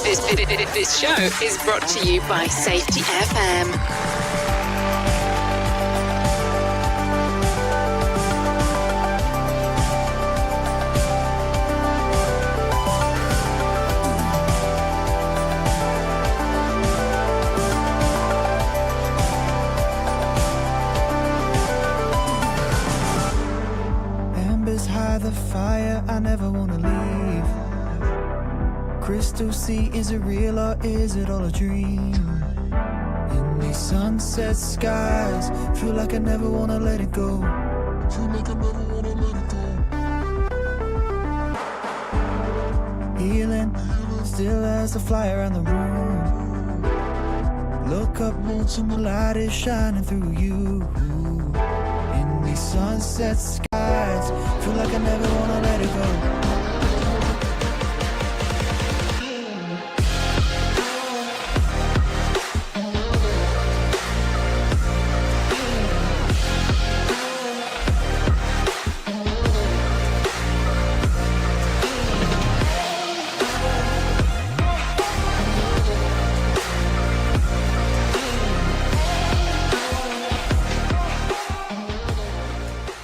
This show is brought to you by Safety FM. The fire, I never wanna leave. Crystal sea, is it real or is it all a dream? In these sunset skies, feel like I never wanna let it go. Feel like I never wanna let it go. Healing, still as I fly around the room. Look up once and the light is shining through you. In these sunset skies, feel like I never wanna let it go.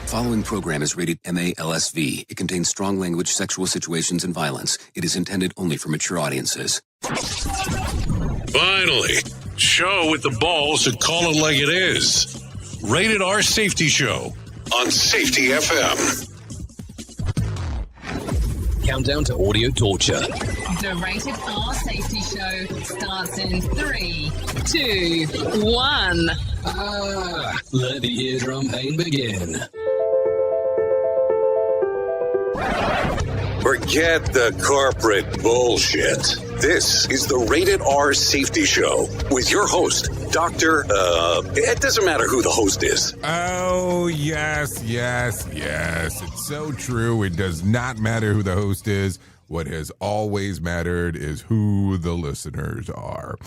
Following program is rated MA-LSV. It contains strong language, sexual situations, and violence. It is intended only for mature audiences. Finally, show with the balls to call it like it is. Rated R Safety Show on Safety FM. Countdown to audio torture. The Rated R Safety Show starts in 3, 2, 1. Let the eardrum pain begin. Forget the corporate bullshit. This is the Rated R Safety Show with your host, Dr. It doesn't matter who the host is. Oh, yes. It's so true. It does not matter who the host is. What has always mattered is who the listeners are.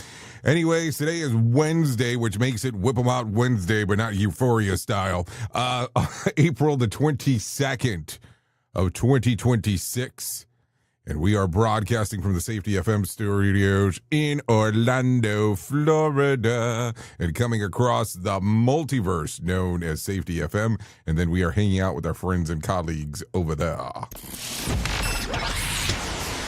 Anyways, today is Wednesday, which makes it Whip 'em Out Wednesday, but not Euphoria style. April the 22nd of 2026. And we are broadcasting from the Safety FM studios in Orlando, Florida, and coming across the multiverse known as Safety FM. And then we are hanging out with our friends and colleagues over there.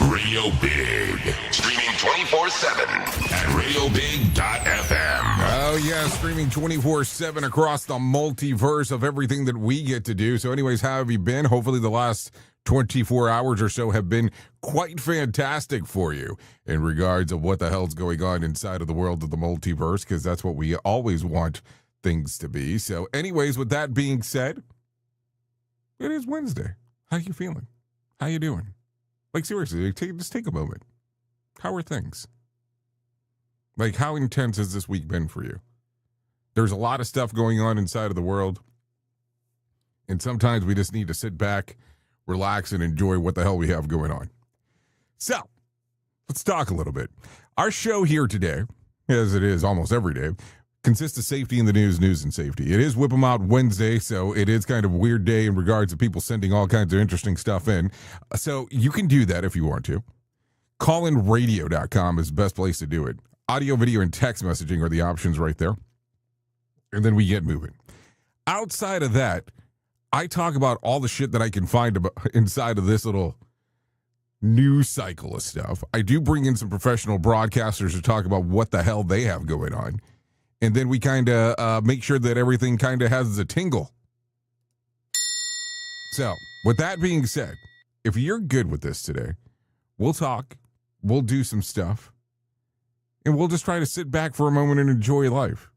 Radio Big, streaming 24/7 at radiobig.fm. Oh, yeah, streaming 24/7 across the multiverse of everything that we get to do. So anyways, how have you been? Hopefully the last 24 hours or so have been quite fantastic for you in regards of what the hell's going on inside of the world of the multiverse, because that's what we always want things to be. So anyways, with that being said, it is Wednesday. How you feeling? How you doing? Like, seriously, just take a moment. How are things? Like, how intense has this week been for you? There's a lot of stuff going on inside of the world, and sometimes we just need to sit back, relax, and enjoy what the hell we have going on. So, let's talk a little bit. Our show here today, as it is almost every day, consists of safety in the news and safety. It is Whip 'em Out Wednesday, so it is kind of a weird day in regards to people sending all kinds of interesting stuff in. So you can do that if you want to. Callinradio.com is the best place to do it. Audio, video, and text messaging are the options right there. And then we get moving. Outside of that, I talk about all the shit that I can find about inside of this little news cycle of stuff. I do bring in some professional broadcasters to talk about what the hell they have going on. And then we kind of make sure that everything kind of has a tingle. So, with that being said, if you're good with this today, we'll talk, we'll do some stuff, and we'll just try to sit back for a moment and enjoy life.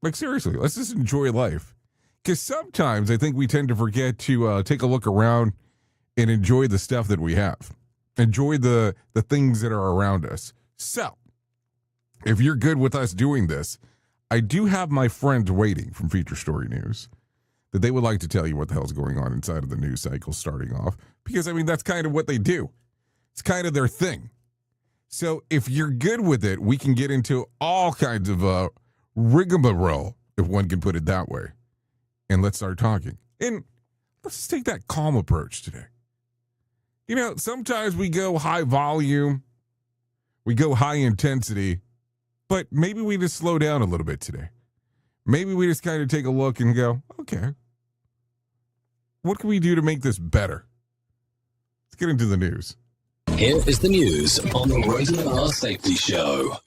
Like, seriously, let's just enjoy life. Because sometimes I think we tend to forget to take a look around and enjoy the stuff that we have. Enjoy the things that are around us. So, if you're good with us doing this, I do have my friends waiting from Feature Story News that they would like to tell you what the hell's going on inside of the news cycle starting off. Because, I mean, that's kind of what they do. It's kind of their thing. So if you're good with it, we can get into all kinds of rigmarole, if one can put it that way. And let's start talking. And let's just take that calm approach today. You know, sometimes we go high volume. we go high intensity, but maybe we just slow down a little bit today. Maybe we just kind of take a look and go, okay, what can we do to make this better? Let's get into the news. Here is the news on the Rated R Safety Show.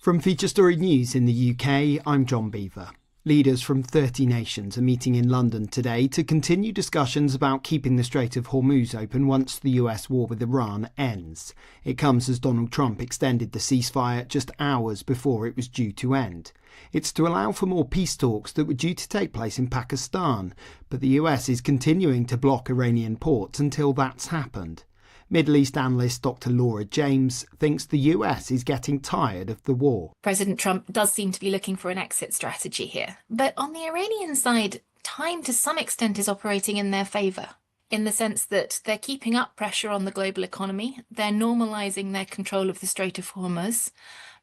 From Feature Story News in the UK, I'm John Beaver. Leaders from 30 nations are meeting in London today to continue discussions about keeping the Strait of Hormuz open once the US war with Iran ends. It comes as Donald Trump extended the ceasefire just hours before it was due to end. It's to allow for more peace talks that were due to take place in Pakistan, but the US is continuing to block Iranian ports until that's happened. Middle East analyst Dr. Laura James thinks the US is getting tired of the war. President Trump does seem to be looking for an exit strategy here. But on the Iranian side, time to some extent is operating in their favour, in the sense that they're keeping up pressure on the global economy, they're normalising their control of the Strait of Hormuz,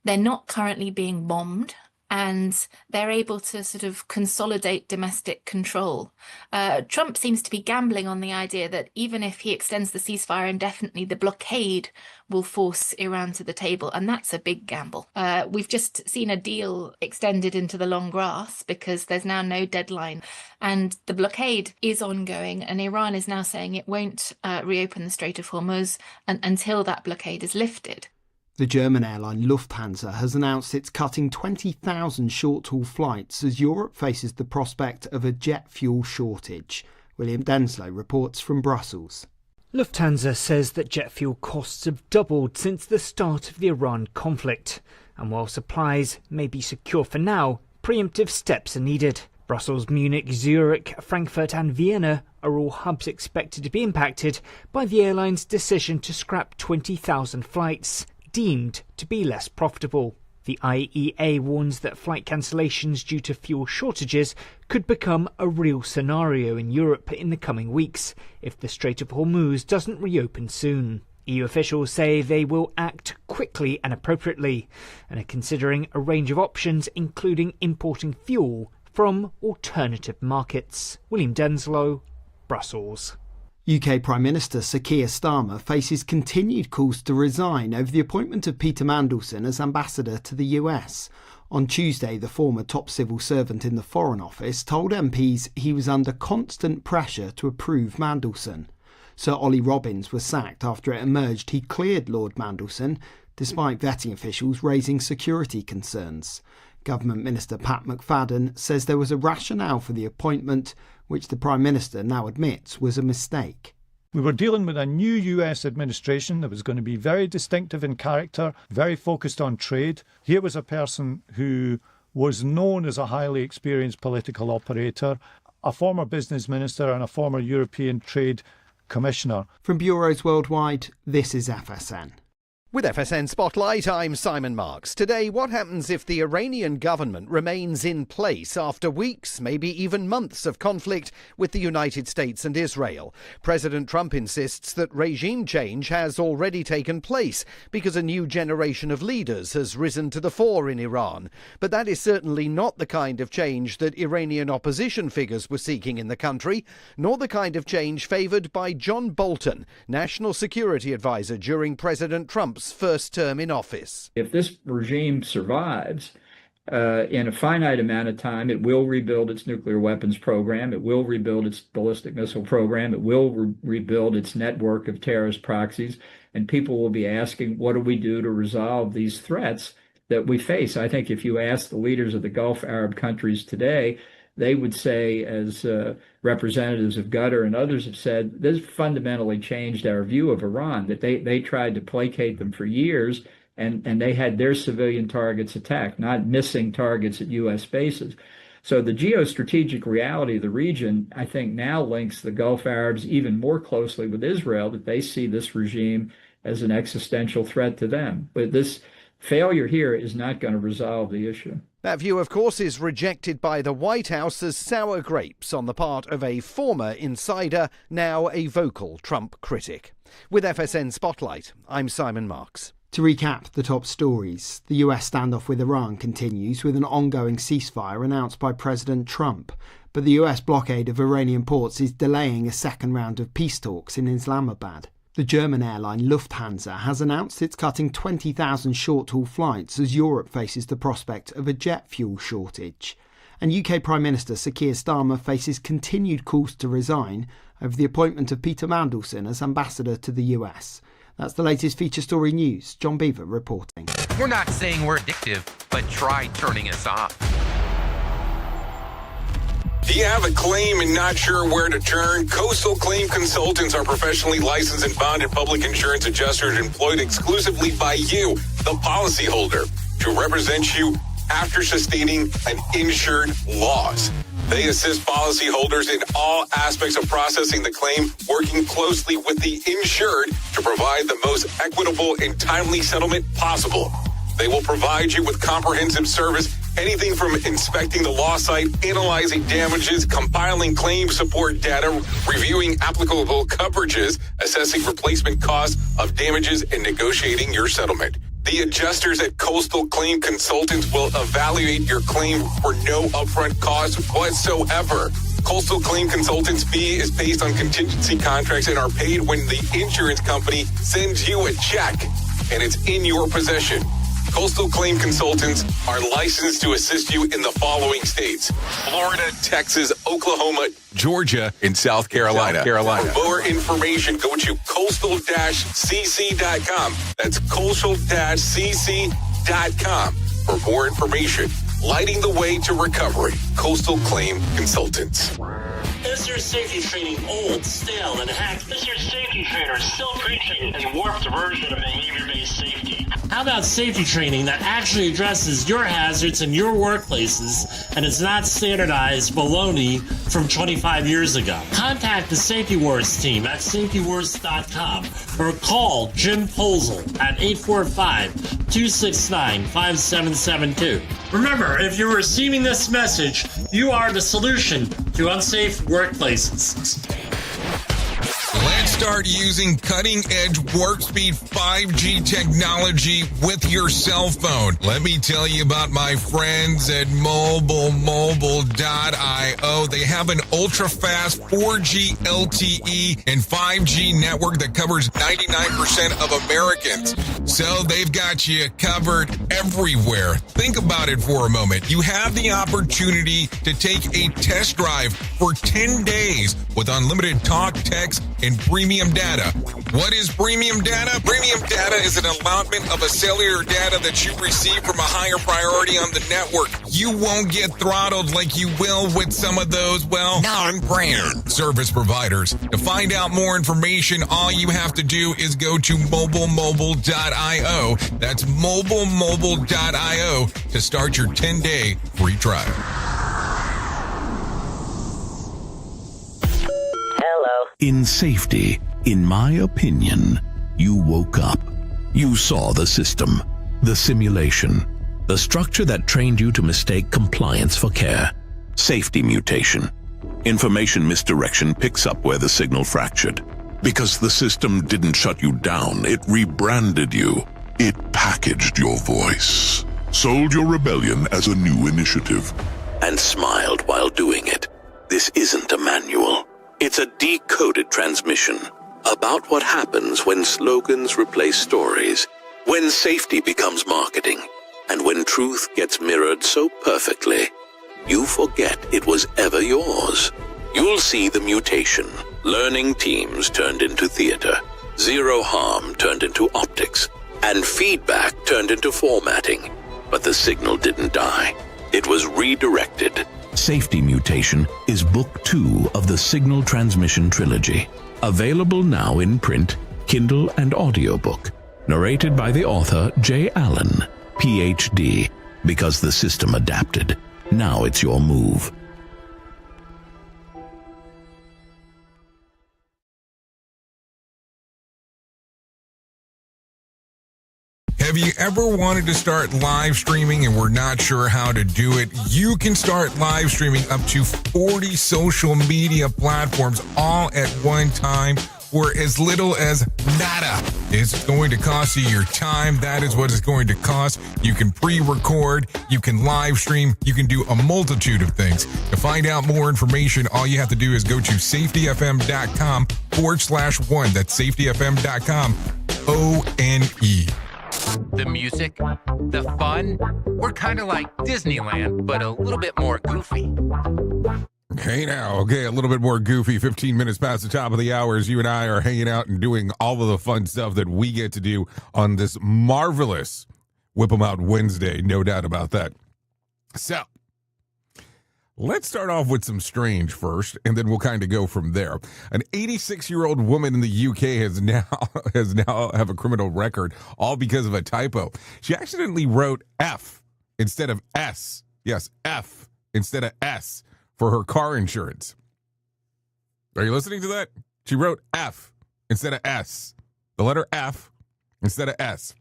they're not currently being bombed, and they're able to sort of consolidate domestic control. Trump seems to be gambling on the idea that even if he extends the ceasefire indefinitely, the blockade will force Iran to the table, and that's a big gamble. We've just seen a deal extended into the long grass because there's now no deadline, and the blockade is ongoing, and Iran is now saying it won't reopen the Strait of Hormuz until that blockade is lifted. The German airline Lufthansa has announced it's cutting 20,000 short-haul flights as Europe faces the prospect of a jet fuel shortage. William Denslow reports from Brussels. Lufthansa says that jet fuel costs have doubled since the start of the Iran conflict. And while supplies may be secure for now, preemptive steps are needed. Brussels, Munich, Zurich, Frankfurt and Vienna are all hubs expected to be impacted by the airline's decision to scrap 20,000 flights, deemed to be less profitable. The IEA warns that flight cancellations due to fuel shortages could become a real scenario in Europe in the coming weeks if the Strait of Hormuz doesn't reopen soon. EU officials say they will act quickly and appropriately and are considering a range of options, including importing fuel from alternative markets. William Denslow, Brussels. UK Prime Minister Sir Keir Starmer faces continued calls to resign over the appointment of Peter Mandelson as ambassador to the US. On Tuesday, the former top civil servant in the Foreign Office told MPs he was under constant pressure to approve Mandelson. Sir Ollie Robbins was sacked after it emerged he cleared Lord Mandelson, despite vetting officials raising security concerns. Government Minister Pat McFadden says there was a rationale for the appointment, which the Prime Minister now admits was a mistake. We were dealing with a new US administration that was going to be very distinctive in character, very focused on trade. Here was a person who was known as a highly experienced political operator, a former business minister and a former European Trade Commissioner. From bureaus worldwide, this is FSN. With FSN Spotlight, I'm Simon Marks. Today, what happens if the Iranian government remains in place after weeks, maybe even months of conflict with the United States and Israel? President Trump insists that regime change has already taken place because a new generation of leaders has risen to the fore in Iran. But that is certainly not the kind of change that Iranian opposition figures were seeking in the country, nor the kind of change favoured by John Bolton, National Security Advisor during President Trump's first term in office. If this regime survives, in a finite amount of time, it will rebuild its nuclear weapons program, it will rebuild its ballistic missile program, it will rebuild its network of terrorist proxies, and people will be asking, what do we do to resolve these threats that we face? I think if you ask the leaders of the Gulf Arab countries today, they would say, as representatives of Qatar and others have said, this fundamentally changed our view of Iran, that they tried to placate them for years, and they had their civilian targets attacked, not missing targets at U.S. bases. So the geostrategic reality of the region, I think, now links the Gulf Arabs even more closely with Israel, that they see this regime as an existential threat to them. But this failure here is not going to resolve the issue. That view, of course, is rejected by the White House as sour grapes on the part of a former insider, now a vocal Trump critic. With FSN Spotlight, I'm Simon Marks. To recap the top stories, the US standoff with Iran continues with an ongoing ceasefire announced by President Trump, but the US blockade of Iranian ports is delaying a second round of peace talks in Islamabad. The German airline Lufthansa has announced it's cutting 20,000 short-haul flights as Europe faces the prospect of a jet fuel shortage. And UK Prime Minister Sir Keir Starmer faces continued calls to resign over the appointment of Peter Mandelson as ambassador to the US. That's the latest feature story news. John Beaver reporting. We're not saying we're addictive, but try turning us off. Do you have a claim and not sure where to turn? Coastal Claim Consultants are professionally licensed and bonded public insurance adjusters employed exclusively by you, the policyholder, to represent you after sustaining an insured loss. They assist policyholders in all aspects of processing the claim, working closely with the insured to provide the most equitable and timely settlement possible. They will provide you with comprehensive service, anything from inspecting the loss site, analyzing damages, compiling claim support data, reviewing applicable coverages, assessing replacement costs of damages, and negotiating your settlement. The adjusters at Coastal Claim Consultants will evaluate your claim for no upfront cost whatsoever. Coastal Claim Consultants' fee is based on contingency contracts and are paid when the insurance company sends you a check and it's in your possession. Coastal Claim Consultants are licensed to assist you in the following states: Florida, Texas, Oklahoma, Georgia, and South Carolina. For more information, go to coastal-cc.com. That's coastal-cc.com. For more information, lighting the way to recovery. Coastal Claim Consultants. Is your safety training old, stale, and hacked? Is your safety trainer still preaching a warped version of behavior-based safety? How about safety training that actually addresses your hazards in your workplaces and is not standardized baloney from 25 years ago? Contact the Safety Wars team at safetywars.com or call Jim Posel at 845-269-5772. Remember, if you're receiving this message, you are the solution to unsafe workplaces. Let's start using cutting-edge warp speed 5G technology with your cell phone. Let me tell you about my friends at mobilemobile.io. They have an ultra-fast 4G LTE and 5G network that covers 99% of Americans. So they've got you covered everywhere. Think about it for a moment. You have the opportunity to take a test drive for 10 days with unlimited talk, text, and premium data. What is premium data? Premium data is an allotment of a cellular data that you receive from a higher priority on the network. You won't get throttled like you will with some of those, well, non-brand service providers. To find out more information, all you have to do is go to mobilemobile.io. That's mobilemobile.io to start your 10-day free trial. In safety, in my opinion, you woke up. You saw the system, the simulation, the structure that trained you to mistake compliance for care. Safety mutation. Information misdirection picks up where the signal fractured. Because the system didn't shut you down, it rebranded you. It packaged your voice, sold your rebellion as a new initiative, and smiled while doing it. This isn't a manual. It's a decoded transmission about what happens when slogans replace stories, when safety becomes marketing, and when truth gets mirrored so perfectly, you forget it was ever yours. You'll see the mutation. Learning teams turned into theater, zero harm turned into optics, and feedback turned into formatting. But the signal didn't die. It was redirected. Safety Mutation is Book 2 of the Signal Transmission Trilogy. Available now in print, Kindle, and audiobook. Narrated by the author J. Allen, Ph.D. Because the system adapted. Now it's your move. Have you ever wanted to start live streaming and were not sure how to do it? You can start live streaming up to 40 social media platforms all at one time for as little as nada. It's going to cost you your time. That is what it's going to cost. You can pre-record, you can live stream, you can do a multitude of things. To find out more information, all you have to do is go to safetyfm.com/one. That's safetyfm.com, ONE. The music, the fun, we're kind of like Disneyland, but a little bit more goofy. Hey now, okay, a little bit more goofy. 15 minutes past the top of the hour as you and I are hanging out and doing all of the fun stuff that we get to do on this marvelous Whip 'em Out Wednesday. No doubt about that. So, let's start off with some strange first, and then we'll kind of go from there. An 86-year-old woman in the UK has now have a criminal record, all because of a typo. She accidentally wrote F instead of S. Yes, F instead of S for her car insurance. Are you listening to that? She wrote F instead of S. The letter F instead of S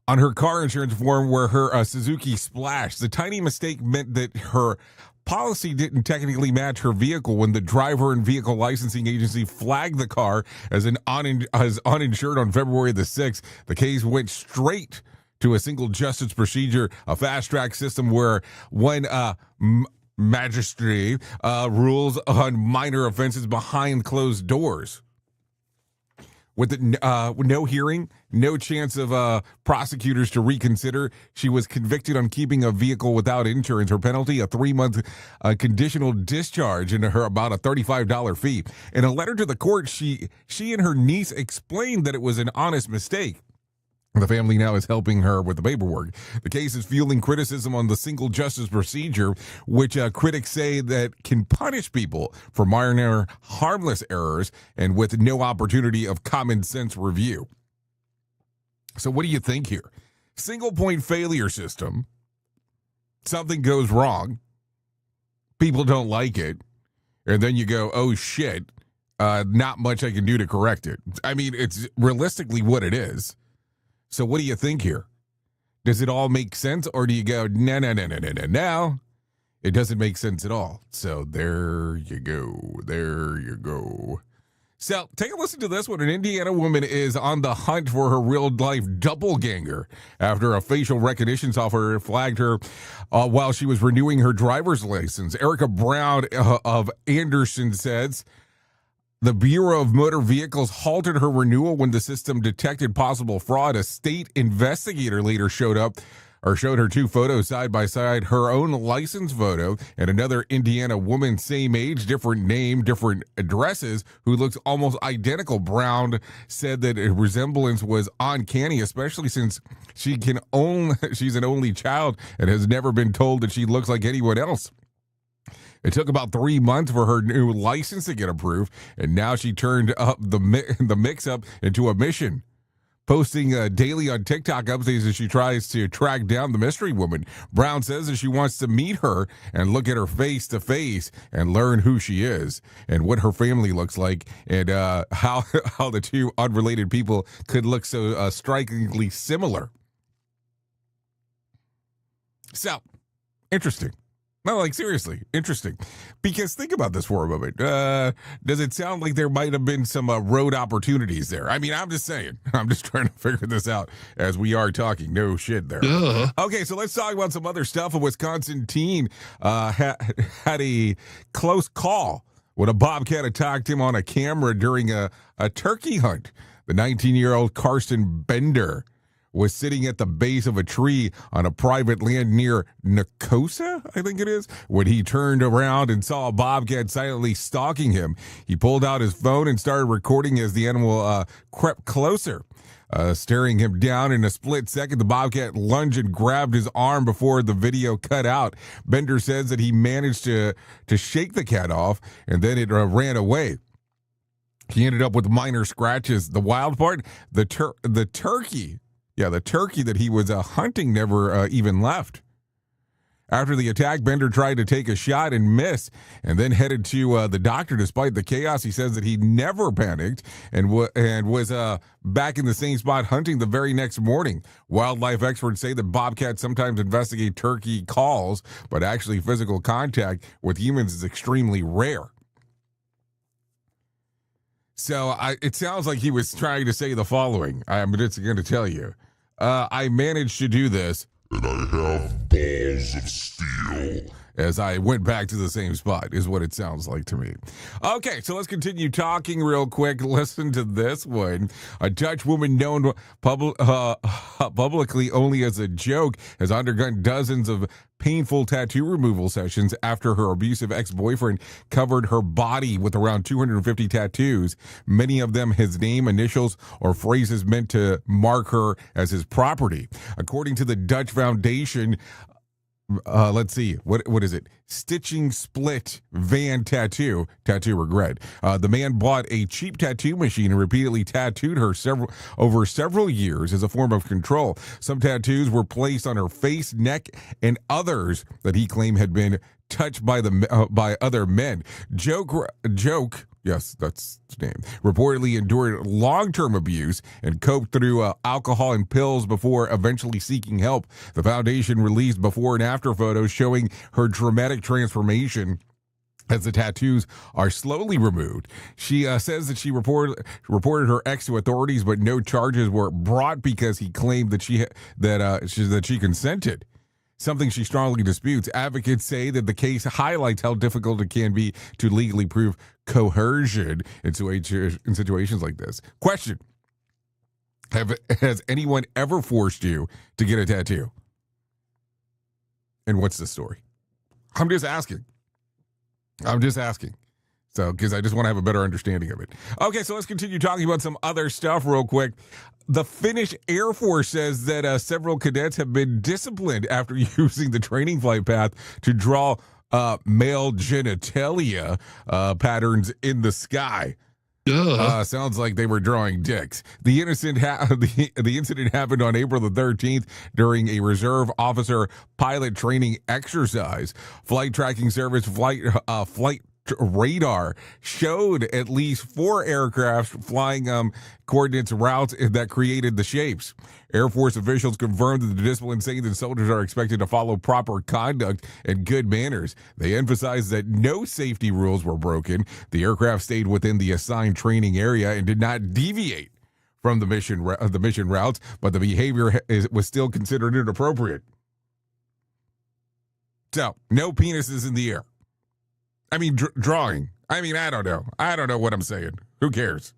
on her car insurance form where her Suzuki Splash. The tiny mistake meant that her policy didn't technically match her vehicle when the driver and vehicle licensing agency flagged the car as uninsured on February the 6th. The case went straight to a single justice procedure, a fast-track system where one magistrate rules on minor offenses behind closed doors. With no hearing, no chance of prosecutors to reconsider, she was convicted on keeping a vehicle without insurance. Her penalty, a 3-month conditional discharge and about a $35 fee. In a letter to the court, she and her niece explained that it was an honest mistake. The family now is helping her with the paperwork. The case is fueling criticism on the single justice procedure, which critics say that can punish people for minor, harmless errors and with no opportunity of common sense review. So what do you think here? Single point failure system. Something goes wrong. People don't like it. And then you go, oh shit, not much I can do to correct it. I mean, it's realistically what it is. So what do you think here? Does it all make sense, or do you go, no, it doesn't make sense at all? So there you go. There you go. So take a listen to this one. An Indiana woman is on the hunt for her real-life doppelganger after a facial recognition software flagged her while she was renewing her driver's license. Erica Brown of Anderson says, the Bureau of Motor Vehicles halted her renewal when the system detected possible fraud. A state investigator later showed her two photos side by side, her own license photo and another Indiana woman, same age, different name, different addresses, who looks almost identical. Brown said that a resemblance was uncanny, especially since she's an only child and has never been told that she looks like anyone else. It took about 3 months for her new license to get approved, and now she turned up the mix-up into a mission, posting daily on TikTok updates as she tries to track down the mystery woman. Brown says that she wants to meet her and look at her face to face and learn who she is and what her family looks like and how the two unrelated people could look so strikingly similar. So, interesting. No, like seriously, interesting. Because think about this for a moment. Does it sound like there might have been some road opportunities there? I mean, I'm just saying. I'm just trying to figure this out as we are talking. No shit there. Okay, so let's talk about some other stuff. A Wisconsin teen had a close call when a bobcat attacked him on a camera during a turkey hunt. The 19-year-old Karsten Bender was sitting at the base of a tree on a private land near Nicosa, I think it is, when he turned around and saw a bobcat silently stalking him. He pulled out his phone and started recording as the animal crept closer, staring him down. In a split second, the bobcat lunged and grabbed his arm before the video cut out. Bender says that he managed to shake the cat off, and then it ran away. He ended up with minor scratches. The wild part, the turkey. Yeah, the turkey that he was hunting never even left. After the attack, Bender tried to take a shot and missed, and then headed to the doctor. Despite the chaos, he says that he never panicked and was back in the same spot hunting the very next morning. Wildlife experts say that bobcats sometimes investigate turkey calls, but actually physical contact with humans is extremely rare. So it sounds like he was trying to say the following. I'm just going to tell you. I managed to do this. And I have balls of steel. As I went back to the same spot, is what it sounds like to me. Okay, so let's continue talking real quick. Listen to this one. A Dutch woman known publicly only as a joke has undergone dozens of painful tattoo removal sessions after her abusive ex-boyfriend covered her body with around 250 tattoos, many of them his name, initials, or phrases meant to mark her as his property. According to the Dutch Foundation, let's see, what is it? Stitching Split Van Tattoo Regret. The man bought a cheap tattoo machine and repeatedly tattooed her over several years as a form of control. Some tattoos were placed on her face, neck, and others that he claimed had been touched by other men. Joke. Yes, that's his name. Reportedly endured long-term abuse and coped through alcohol and pills before eventually seeking help. The foundation released before and after photos showing her dramatic transformation as the tattoos are slowly removed. She says that she reported her ex to authorities, but no charges were brought because he claimed that she consented. Something she strongly disputes. Advocates say that the case highlights how difficult it can be to legally prove coercion in situations like this. Question: Has anyone ever forced you to get a tattoo? And what's the story? I'm just asking. So, because I just want to have a better understanding of it. Okay, so let's continue talking about some other stuff real quick. The Finnish Air Force says that several cadets have been disciplined after using the training flight path to draw male genitalia patterns in the sky. Sounds like they were drawing dicks. The incident happened on April the 13th during a reserve officer pilot training exercise. Flight tracking service flight radar showed at least 4 aircraft flying coordinates routes that created the shapes. Air Force officials confirmed that the discipline, saying that soldiers are expected to follow proper conduct and good manners. They emphasized that no safety rules were broken. The aircraft stayed within the assigned training area and did not deviate from the mission routes, but the behavior was still considered inappropriate. So, no penises in the air. I mean, drawing. I mean, I don't know. I don't know what I'm saying. Who cares?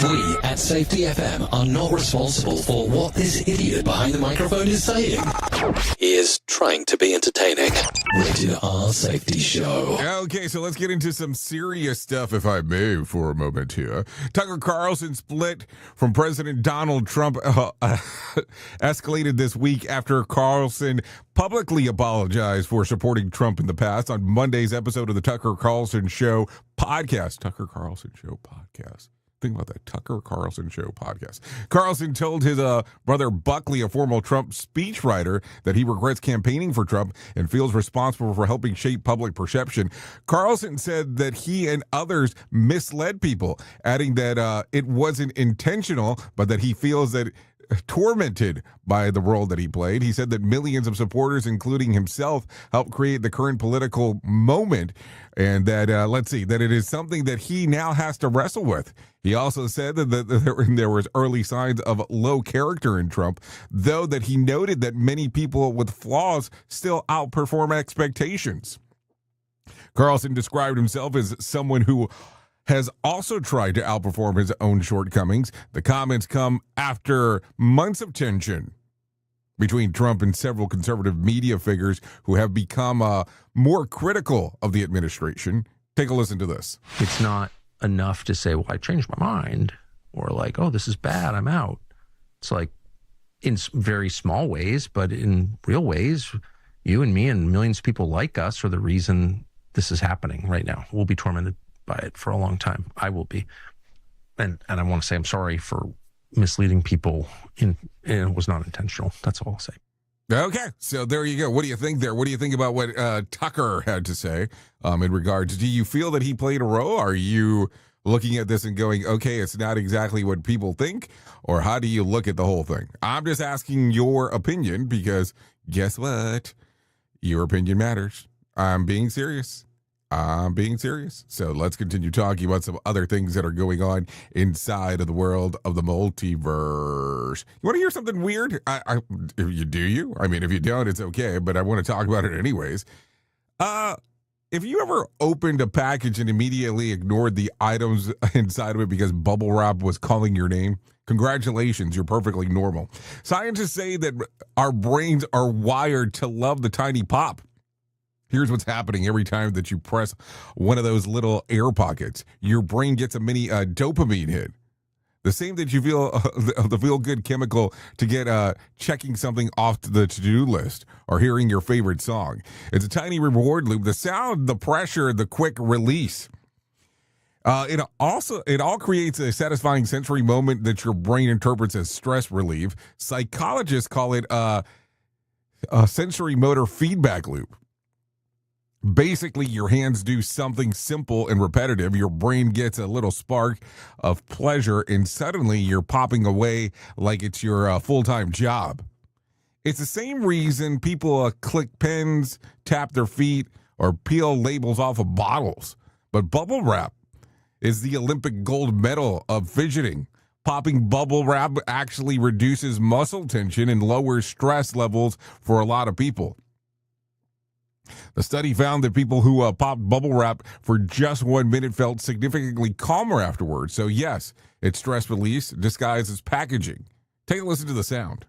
We at Safety FM are not responsible for what this idiot behind the microphone is saying. He is trying to be entertaining. Rated R Safety Show. Okay, so let's get into some serious stuff, if I may, for a moment here. Tucker Carlson split from President Donald Trump escalated this week after Carlson publicly apologized for supporting Trump in the past on Monday's episode of the Tucker Carlson Show podcast. Tucker Carlson Show podcast. Think about that. Tucker Carlson Show podcast. Carlson told his brother Buckley, a former Trump speechwriter, that he regrets campaigning for Trump and feels responsible for helping shape public perception. Carlson said that he and others misled people, adding that it wasn't intentional, but that he feels that tormented by the role that he played. He said that millions of supporters, including himself, helped create the current political moment, and that, that it is something that he now has to wrestle with. He also said that there was early signs of low character in Trump, though that he noted that many people with flaws still outperform expectations. Carlson described himself as someone who has also tried to outperform his own shortcomings. The comments come after months of tension between Trump and several conservative media figures who have become more critical of the administration. Take a listen to this. It's not enough to say, well, I changed my mind, or like, oh, this is bad, I'm out. It's like in very small ways, but in real ways, you and me and millions of people like us are the reason this is happening right now. We'll be tormented by it for a long time. I will be. And I want to say I'm sorry for misleading people, and it was not intentional. That's all I'll say. Okay, so there you go. What do you think there? What do you think about what Tucker had to say in regards? Do you feel that he played a role? Are you looking at this and going, okay, it's not exactly what people think? Or how do you look at the whole thing? I'm just asking your opinion because guess what? Your opinion matters. I'm being serious. I'm being serious. So let's continue talking about some other things that are going on inside of the world of the multiverse. You want to hear something weird? If you do. I mean, if you don't, it's okay, but I want to talk about it anyways. If you ever opened a package and immediately ignored the items inside of it because bubble wrap was calling your name, congratulations, you're perfectly normal. Scientists say that our brains are wired to love the tiny pop. Here's what's happening every time that you press one of those little air pockets. Your brain gets a mini dopamine hit. The same that you feel, the feel-good chemical to get checking something off the to-do list or hearing your favorite song. It's a tiny reward loop. The sound, the pressure, the quick release. It all creates a satisfying sensory moment that your brain interprets as stress relief. Psychologists call it a sensory motor feedback loop. Basically, your hands do something simple and repetitive. Your brain gets a little spark of pleasure, and suddenly you're popping away like it's your full-time job. It's the same reason people click pens, tap their feet, or peel labels off of bottles. But bubble wrap is the Olympic gold medal of fidgeting. Popping bubble wrap actually reduces muscle tension and lowers stress levels for a lot of people. The study found that people who popped bubble wrap for just 1 minute felt significantly calmer afterwards. So yes, it's stress release disguised as packaging. Take a listen to the sound.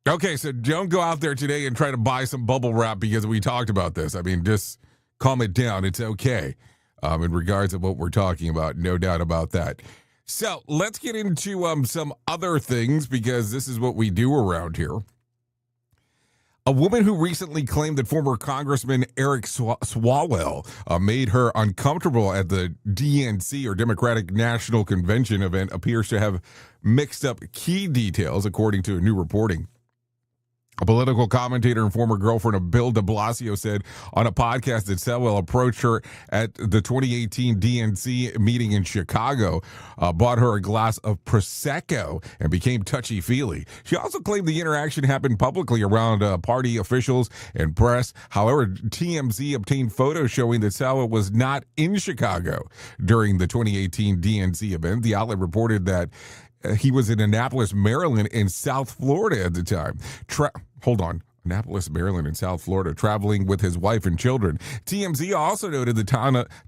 Okay, so don't go out there today and try to buy some bubble wrap because we talked about this. I mean, just calm it down. It's okay in regards to what we're talking about. No doubt about that. So let's get into some other things because this is what we do around here. A woman who recently claimed that former Congressman Eric Swalwell made her uncomfortable at the DNC, or Democratic National Convention event, appears to have mixed up key details, according to a new reporting. A political commentator and former girlfriend of Bill de Blasio said on a podcast that Swalwell approached her at the 2018 DNC meeting in Chicago, bought her a glass of Prosecco, and became touchy-feely. She also claimed the interaction happened publicly around party officials and press. However, TMZ obtained photos showing that Swalwell was not in Chicago during the 2018 DNC event. The outlet reported that he was in Annapolis, Maryland, and South Florida at the time. Annapolis, Maryland, and South Florida, traveling with his wife and children. TMZ also noted that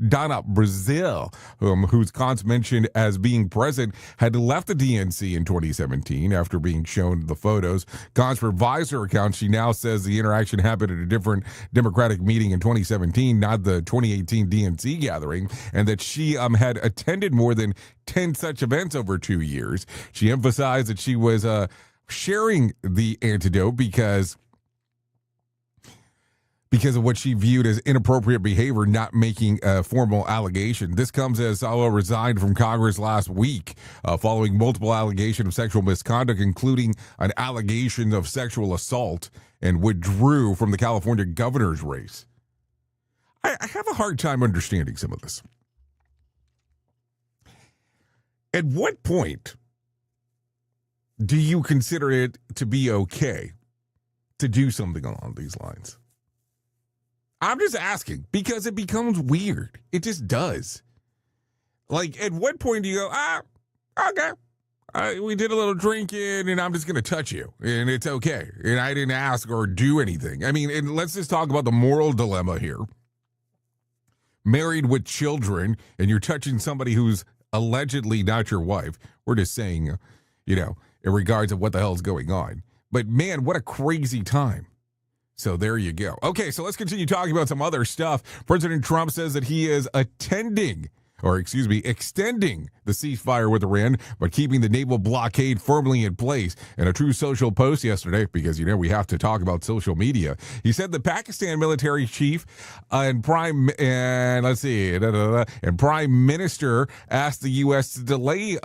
Donna Brazil, whose Kantz mentioned as being present, had left the DNC in 2017 after being shown the photos. Kantz revised her account. She now says the interaction happened at a different Democratic meeting in 2017, not the 2018 DNC gathering, and that she had attended more than 10 such events over 2 years. She emphasized that she was sharing the antidote because of what she viewed as inappropriate behavior, not making a formal allegation. This comes as Swalwell resigned from Congress last week following multiple allegations of sexual misconduct, including an allegation of sexual assault, and withdrew from the California governor's race. I have a hard time understanding some of this. At what point do you consider it to be okay to do something along these lines? I'm just asking because it becomes weird. It just does. Like, at what point do you go, okay, we did a little drinking and I'm just going to touch you and it's okay. And I didn't ask or do anything. I mean, and let's just talk about the moral dilemma here. Married with children and you're touching somebody who's allegedly not your wife. We're just saying, in regards of what the hell's going on. But man, what a crazy time. So there you go. Okay, so let's continue talking about some other stuff. President Trump says that he is extending the ceasefire with Iran, but keeping the naval blockade firmly in place. In a True Social post yesterday, because we have to talk about social media, he said the Pakistan military chief and Prime Minister asked the U.S. to delay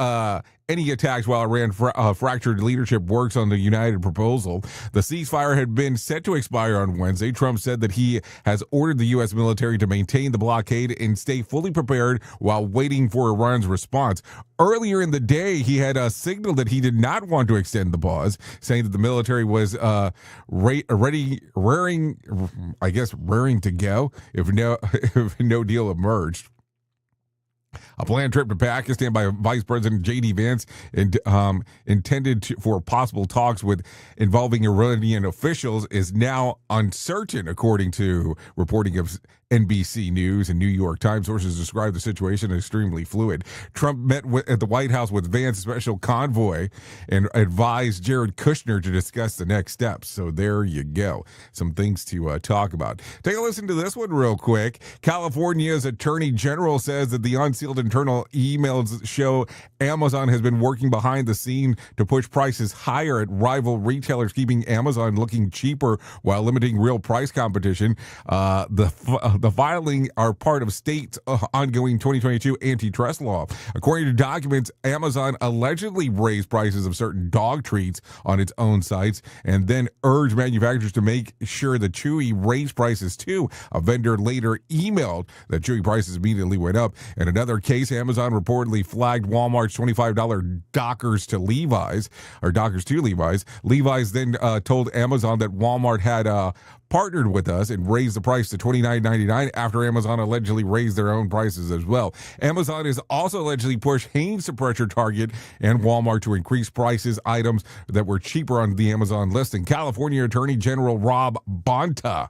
any attacks while Iran fractured leadership works on the united proposal. The ceasefire had been set to expire on Wednesday. Trump said that he has ordered the U.S. military to maintain the blockade and stay fully prepared while waiting for Iran's response. Earlier in the day, he had signaled that he did not want to extend the pause, saying that the military was raring to go if no deal emerged. A planned trip to Pakistan by Vice President J.D. Vance intended for possible talks involving Iranian officials is now uncertain, according to reporting of NBC News and New York Times. Sources describe the situation as extremely fluid. Trump met at the White House with Vance's special convoy and advised Jared Kushner to discuss the next steps. So there you go. Some things to talk about. Take a listen to this one real quick. California's Attorney General says that the unsealed internal emails show Amazon has been working behind the scene to push prices higher at rival retailers, keeping Amazon looking cheaper while limiting real price competition. The filing are part of state's ongoing 2022 antitrust law. According to documents, Amazon allegedly raised prices of certain dog treats on its own sites and then urged manufacturers to make sure that Chewy raised prices too. A vendor later emailed that Chewy prices immediately went up. In another case, Amazon reportedly flagged Walmart's $25 Dockers to Levi's. Levi's then told Amazon that Walmart had partnered with us and raised the price to $29.99 after Amazon allegedly raised their own prices as well. Amazon has also allegedly pushed Hanes to pressure Target and Walmart to increase prices items that were cheaper on the Amazon listing. California Attorney General Rob Bonta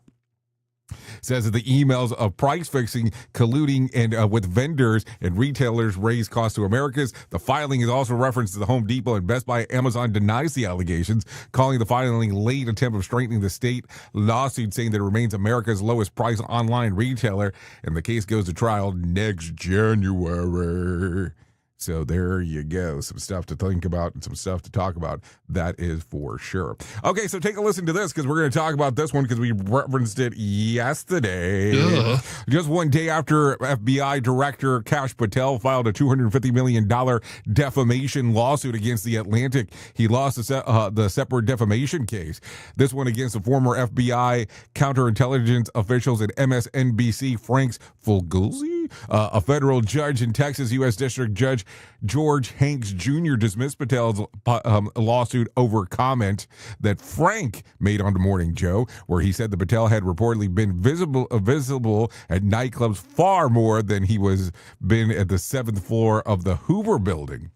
says that the emails of price fixing, colluding, and with vendors and retailers raise costs to Americans. The filing is also referenced to the Home Depot and Best Buy. Amazon denies the allegations, calling the filing late attempt of strengthening the state lawsuit, saying that it remains America's lowest price online retailer, and the case goes to trial next January. So there you go. Some stuff to think about and some stuff to talk about. That is for sure. Okay, so take a listen to this because we're going to talk about this one because we referenced it yesterday. Just one day after FBI Director Kash Patel filed a $250 million defamation lawsuit against The Atlantic, he lost the separate defamation case. This one against the former FBI counterintelligence officials at MSNBC, Frank Fulguzzi. A federal judge in Texas, U.S. District Judge George Hanks Jr. dismissed Patel's lawsuit over comment that Frank made on The Morning Joe, where he said that Patel had reportedly been visible at nightclubs far more than he was been at the 7th floor of the Hoover Building.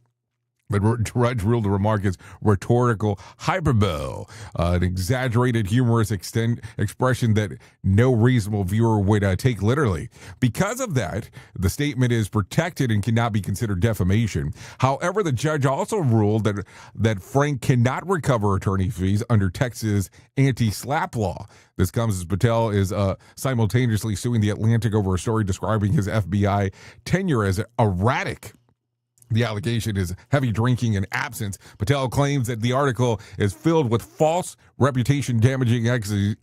But Judge ruled the remark as rhetorical hyperbole, an exaggerated, humorous expression that no reasonable viewer would take literally. Because of that, the statement is protected and cannot be considered defamation. However, the judge also ruled that Frank cannot recover attorney fees under Texas anti-SLAPP law. This comes as Patel is simultaneously suing The Atlantic over a story describing his FBI tenure as erratic. The allegation is heavy drinking and absence. Patel claims that the article is filled with false, reputation-damaging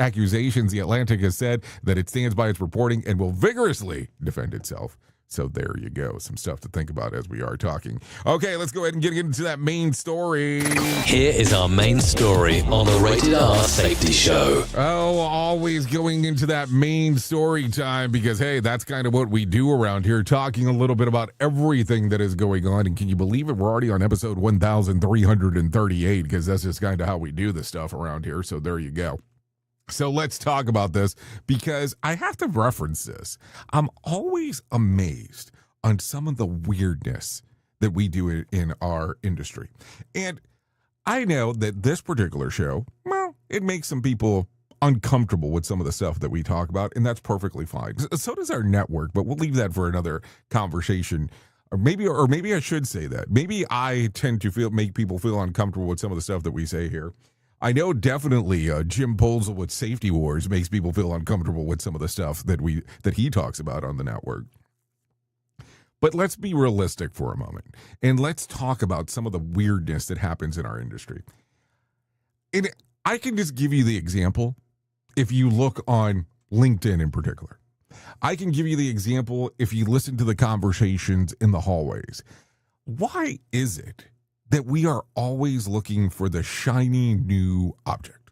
accusations. The Atlantic has said that it stands by its reporting and will vigorously defend itself. So there you go. Some stuff to think about as we are talking. Okay, let's go ahead and get into that main story. Here is our main story on the Rated R Safety Show. Oh, always going into that main story time because, hey, that's kind of what we do around here, talking a little bit about everything that is going on. And can you believe it? We're already on episode 1338 because that's just kind of how we do this stuff around here. So there you go. So let's talk about this because I have to reference this. I'm always amazed on some of the weirdness that we do in our industry. And I know that this particular show, well, it makes some people uncomfortable with some of the stuff that we talk about, and that's perfectly fine. So does our network, but we'll leave that for another conversation. Or maybe I should say that. Maybe I tend to make people feel uncomfortable with some of the stuff that we say here. I know definitely Jim Polzel with Safety Wars makes people feel uncomfortable with some of the stuff that he talks about on the network. But let's be realistic for a moment, and let's talk about some of the weirdness that happens in our industry. And I can just give you the example if you look on LinkedIn in particular. I can give you the example if you listen to the conversations in the hallways. Why is it that we are always looking for the shiny new object.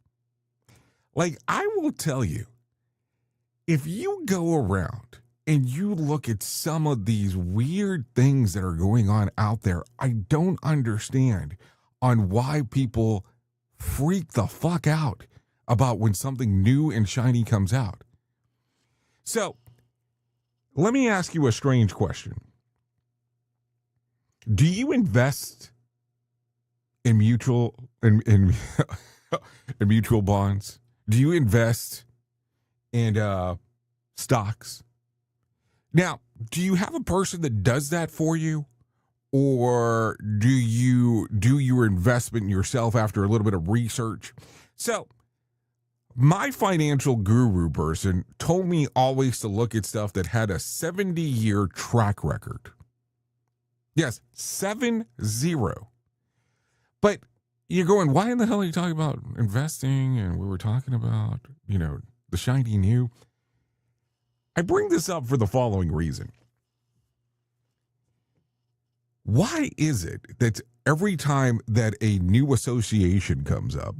Like, I will tell you, if you go around and you look at some of these weird things that are going on out there, I don't understand on why people freak the fuck out about when something new and shiny comes out. So, let me ask you a strange question. Do you invest in mutual in mutual bonds? Do you invest in stocks? Now, do you have a person that does that for you? Or do you do your investment yourself after a little bit of research? So, my financial guru person told me always to look at stuff that had a 70-year track record. Yes, 70. But you're going, why in the hell are you talking about investing? And we were talking about, the shiny new. I bring this up for the following reason. Why is it that every time that a new association comes up,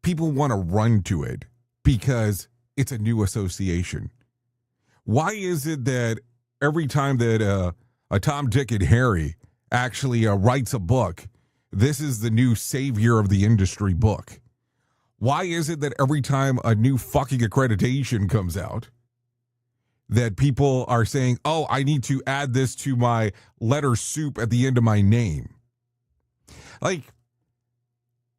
people want to run to it because it's a new association? Why is it that every time that a Tom, Dick, and Harry actually writes a book, this is the new savior of the industry book? Why is it that every time a new fucking accreditation comes out, that people are saying, oh, I need to add this to my letter soup at the end of my name? Like,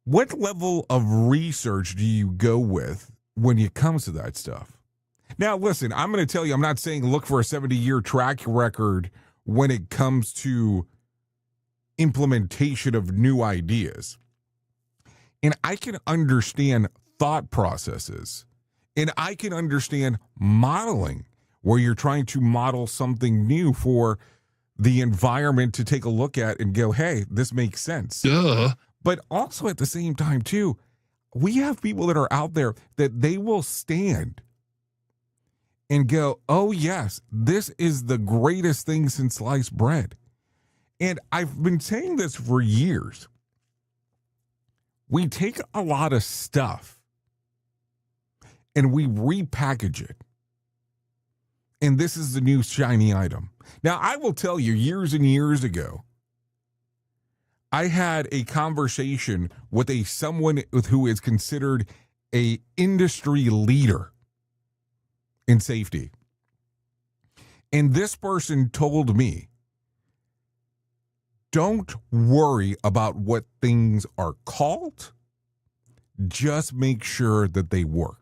what level of research do you go with when it comes to that stuff? Now, listen, I'm going to tell you, I'm not saying look for a 70-year track record when it comes to implementation of new ideas. And I can understand thought processes, and I can understand modeling, where you're trying to model something new for the environment to take a look at and go, hey, this makes sense. Duh. But also at the same time, too, we have people that are out there that they will stand and go, oh, yes, this is the greatest thing since sliced bread. And I've been saying this for years. We take a lot of stuff and we repackage it. And this is the new shiny item. Now, I will tell you, years and years ago, I had a conversation with someone who is considered an industry leader in safety. And this person told me, don't worry about what things are called. Just make sure that they work.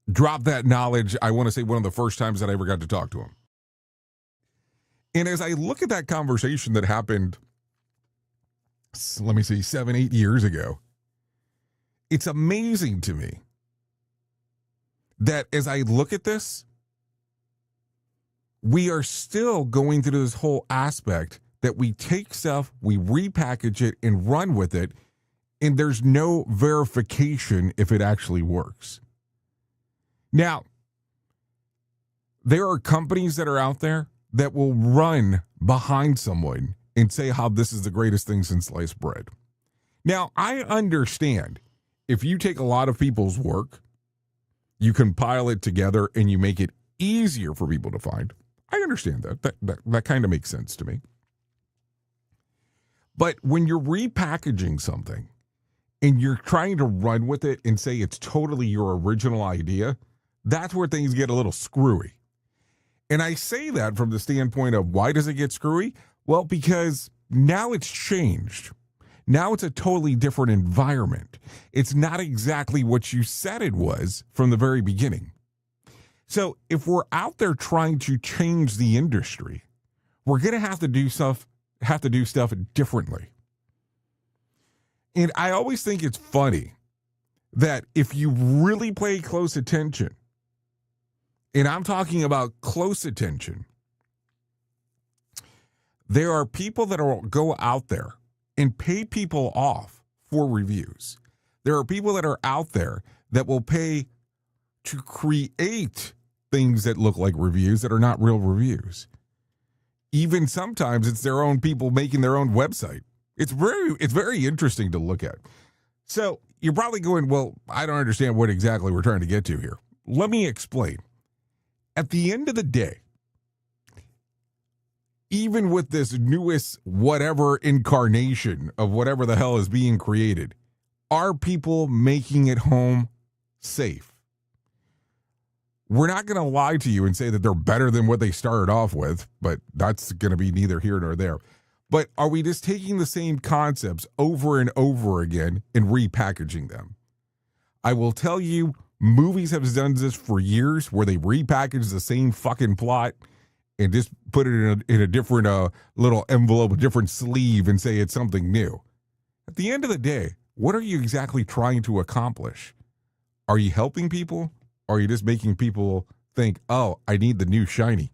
Drop that knowledge, I want to say one of the first times that I ever got to talk to him. And as I look at that conversation that happened, 7-8 years ago, it's amazing to me that as I look at this, we are still going through this whole aspect that we take stuff, we repackage it and run with it, and there's no verification if it actually works. Now, there are companies that are out there that will run behind someone and say how this is the greatest thing since sliced bread. Now, I understand if you take a lot of people's work, you compile it together and you make it easier for people to find. I understand that. That kind of makes sense to me. But when you're repackaging something and you're trying to run with it and say it's totally your original idea, that's where things get a little screwy. And I say that from the standpoint of why does it get screwy? Well, because now it's changed. Now it's a totally different environment. It's not exactly what you said it was from the very beginning. So if we're out there trying to change the industry, we're going to have to do stuff differently. And I always think it's funny that if you really pay close attention, and I'm talking about close attention, there are people that will go out there and pay people off for reviews. There are people that are out there that will pay to create things that look like reviews that are not real reviews. Even sometimes it's their own people making their own website. It's very interesting to look at. So you're probably going, well, I don't understand what exactly we're trying to get to here. Let me explain. At the end of the day, even with this newest whatever incarnation of whatever the hell is being created, are people making it home safe? We're not going to lie to you and say that they're better than what they started off with, but that's going to be neither here nor there. But are we just taking the same concepts over and over again and repackaging them? I will tell you, movies have done this for years where they repackage the same fucking plot and just put it in a different little envelope, a different sleeve, and say it's something new. At the end of the day, what are you exactly trying to accomplish? Are you helping people? Or are you just making people think, oh, I need the new shiny?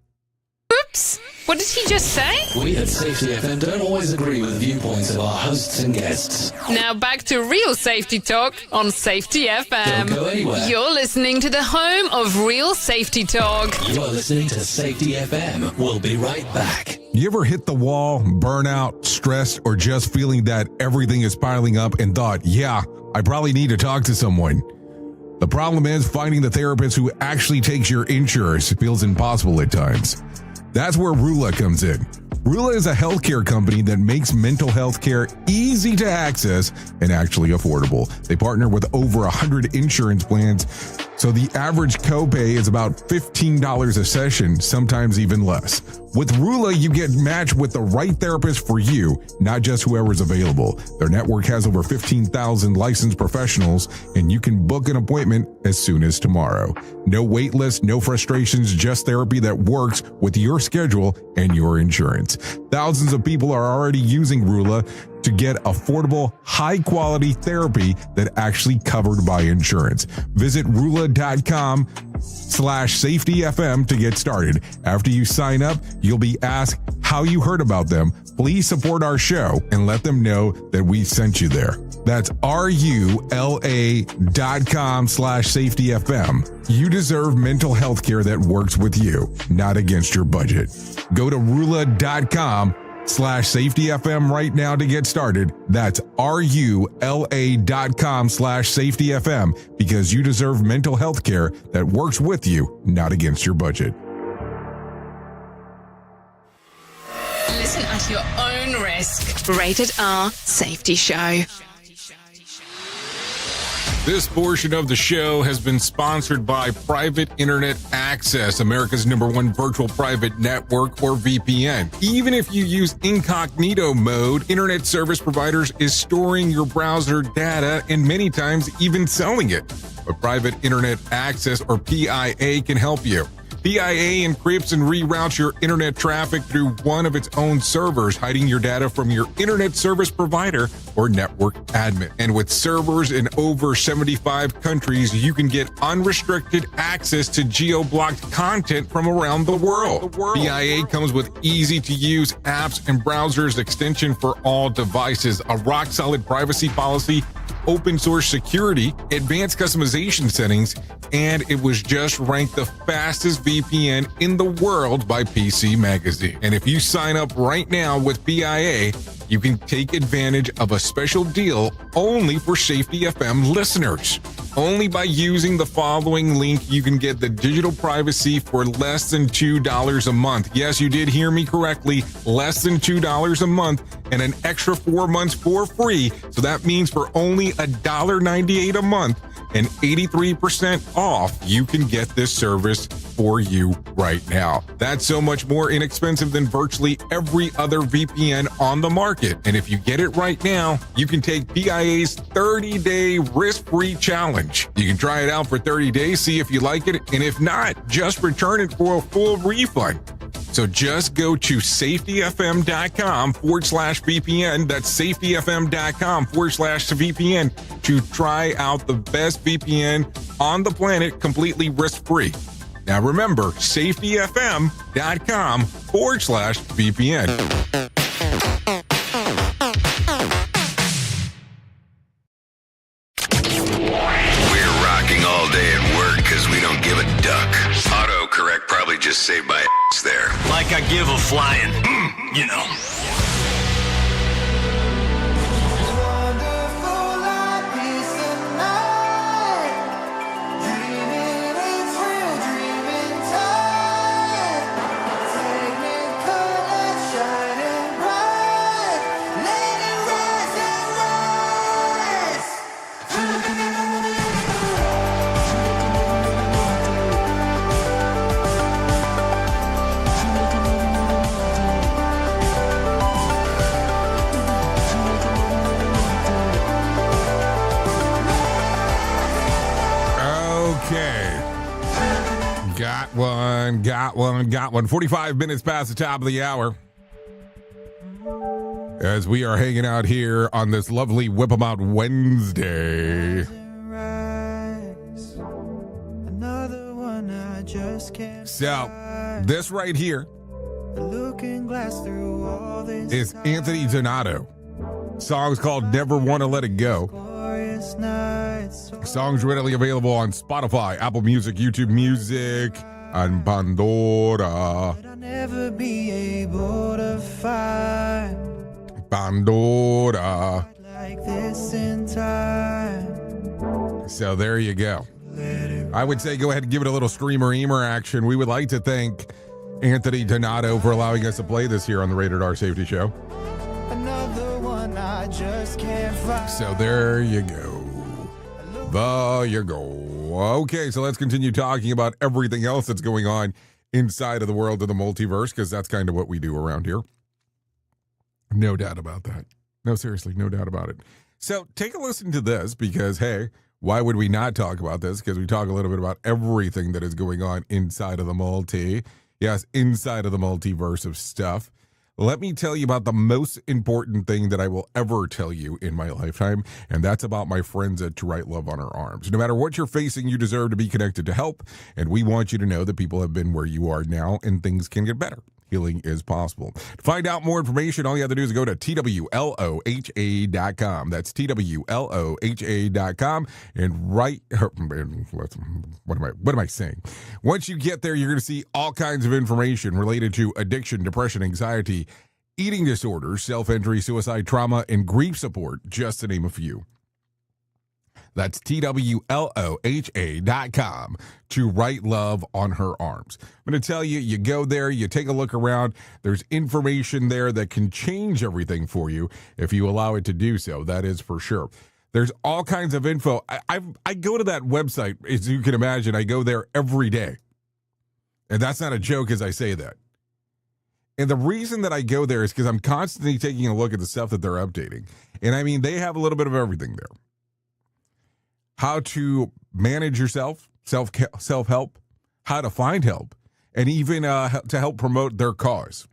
Oops! What did he just say? We at Safety FM don't always agree with viewpoints of our hosts and guests. Now back to real safety talk on Safety FM. Don't go anywhere. You're listening to the home of real safety talk. You are listening to Safety FM. We'll be right back. You ever hit the wall, burnout, stressed, or just feeling that everything is piling up and thought, yeah, I probably need to talk to someone? The problem is finding the therapist who actually takes your insurance feels impossible at times. That's where Rula comes in. Rula is a healthcare company that makes mental health care easy to access and actually affordable. They partner with over 100 insurance plans, so the average copay is about $15 a session, sometimes even less. With Rula, you get matched with the right therapist for you, not just whoever's available. Their network has over 15,000 licensed professionals, and you can book an appointment as soon as tomorrow. No wait list, no frustrations, just therapy that works with your schedule and your insurance. Thousands of people are already using Rula to get affordable, high-quality therapy that actually covered by insurance. Visit Rula.com/safetyfm to get started. After you sign up, you'll be asked how you heard about them. Please support our show and let them know that we sent you there. That's RULA.com/safetyfm. You deserve mental health care that works with you, not against your budget. Go to Rula.com/safetyfm right now to get started. That's RULA.com/safetyfm because you deserve mental health care that works with you, not against your budget. Listen at your own risk. Rated R Safety Show. This portion of the show has been sponsored by Private Internet Access, America's #1 virtual private network, or VPN. Even if you use incognito mode, internet service providers is storing your browser data and many times even selling it. But Private Internet Access, or PIA, can help you. PIA encrypts and reroutes your internet traffic through one of its own servers, hiding your data from your internet service provider or network admin. And with servers in over 75 countries, you can get unrestricted access to geo-blocked content from around the world. PIA comes with easy-to-use apps and browsers extension for all devices, a rock-solid privacy policy, open source security, advanced customization settings, and it was just ranked the fastest VPN in the world by PC Magazine. And if you sign up right now with PIA, you can take advantage of a special deal only for Safety FM listeners. Only by using the following link, you can get the digital privacy for less than $2 a month. Yes, you did hear me correctly, less than $2 a month, and an extra 4 months for free. So that means for only $1.98 a month and 83% off, you can get this service for you right now. That's so much more inexpensive than virtually every other VPN on the market. And if you get it right now, you can take PIA's 30-day risk-free challenge. You can try it out for 30 days, see if you like it, and if not, just return it for a full refund. So just go to safetyfm.com/VPN. That's safetyfm.com/VPN to try out the best VPN on the planet completely risk-free. Now remember, safetyfm.com/VPN. We're rocking all day at work because we don't give a duck. Autocorrect probably just saved my ass there. Like a give a flying, you know. Got one. 45 minutes past the top of the hour. As we are hanging out here on this lovely Whip 'em Out Wednesday. So, this right here is Anthony Donato. Song's called Never Wanna Let It Go. Songs readily available on Spotify, Apple Music, YouTube Music, and Pandora. Never be able to find Pandora. like this in time. So there you go. I would say go ahead and give it a little streamer-eamer action. We would like to thank Anthony Donato for allowing us to play this here on the Rated R Safety Show. Another one I just can't find. So there you go. There you go. Okay, so let's continue talking about everything else that's going on inside of the world of the multiverse, because that's kind of what we do around here. No doubt about that. No, seriously, no doubt about it. So take a listen to this, because, hey, why would we not talk about this? Because we talk a little bit about everything that is going on inside of the Yes, inside of the multiverse of stuff. Let me tell you about the most important thing that I will ever tell you in my lifetime, and that's about my friends at To Write Love on Our Arms. No matter what you're facing, you deserve to be connected to help, and we want you to know that people have been where you are now, and things can get better. Healing is possible. To find out more information, all you have to do is go to TWLOHA.com. That's TWLOHA.com, and what am I saying? Once you get there, you're going to see all kinds of information related to addiction, depression, anxiety, eating disorders, self-injury, suicide, trauma, and grief support, just to name a few. That's TWLOHA.com, To Write Love on Her Arms. I'm going to tell you, you go there, you take a look around. There's information there that can change everything for you if you allow it to do so. That is for sure. There's all kinds of info. I go to that website, as you can imagine. I go there every day. And that's not a joke as I say that. And the reason that I go there is because I'm constantly taking a look at the stuff that they're updating. And I mean, they have a little bit of everything there. How to manage yourself, self-help, how to find help, and even to help promote their cause.